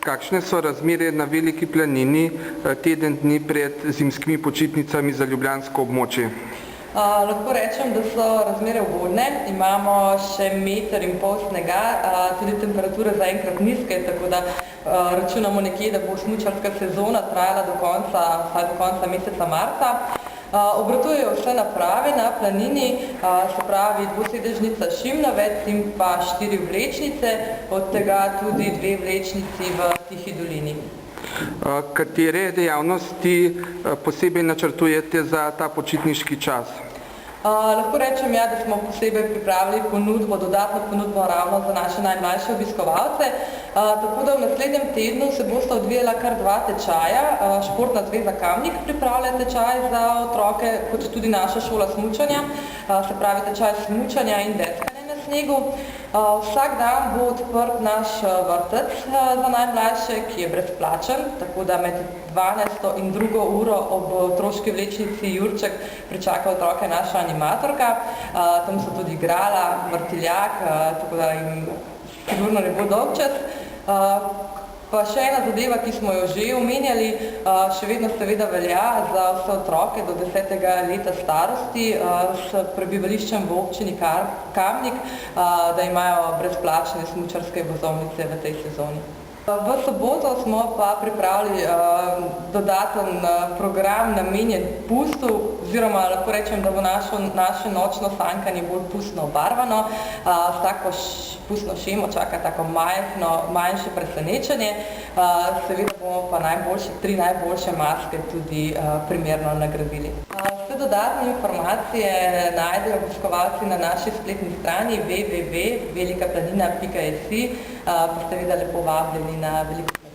Kakšne so razmere na Veliki planini teden dni pred zimskimi počitnicami za ljubljansko območje? Lahko rečem, da so razmere ugodne. Imamo še 1,5 metra snega, tudi temperature zaenkrat nizke, tako da računamo nekje, da bo smučarska sezona trajala vsaj do konca meseca marca. Obratujejo vse naprave na planini, se pravi dvosedežnica Šimnovec in pa 4 vlečnice, od tega tudi 2 vlečnici v Tihi dolini. Katere dejavnosti posebej načrtujete za ta počitniški čas? Lahko rečem, da smo posebej pripravili dodatno ponudbo ravno za naše najmlajše obiskovalce, tako da v naslednjem tednu se bosta odvijala kar 2 tečaja. Športna zveza Kamnik pripravlja tečaj za otroke, kot tudi naša šola smučanja, se pravi tečaj smučanja in deskanja na snegu. Vsak dan bo odprt naš vrtec za najmlajše, ki je brezplačen, tako da med 12. in 2. uro ob otroški vlečnici Jurček pričaka otroke naša animatorka. Tam so tudi igrala, vrtiljak, tako da jim sigurno ne bo dolgčas. Pa še ena zadeva, ki smo jo že omenjali, še vedno seveda velja za vse otroke do 10. leta starosti s prebivališčem v občini Kamnik, da imajo brezplačne smučarske vozovnice v tej sezoni. V soboto smo pa pripravili dodaten program namenjen pustu, oziroma lahko rečem, da bo naše nočno sankanje bolj pustno obarvano. S tako pustno šemo čaka tako manjše presenečenje. Seveda bomo pa 3 najboljše maske tudi primerno nagradili. Vse dodatne informacije najdejo obiskovalci na naši spletni strani www.velikaplanina.si, pa ste seveda lepo vabljeni na Veliko planino.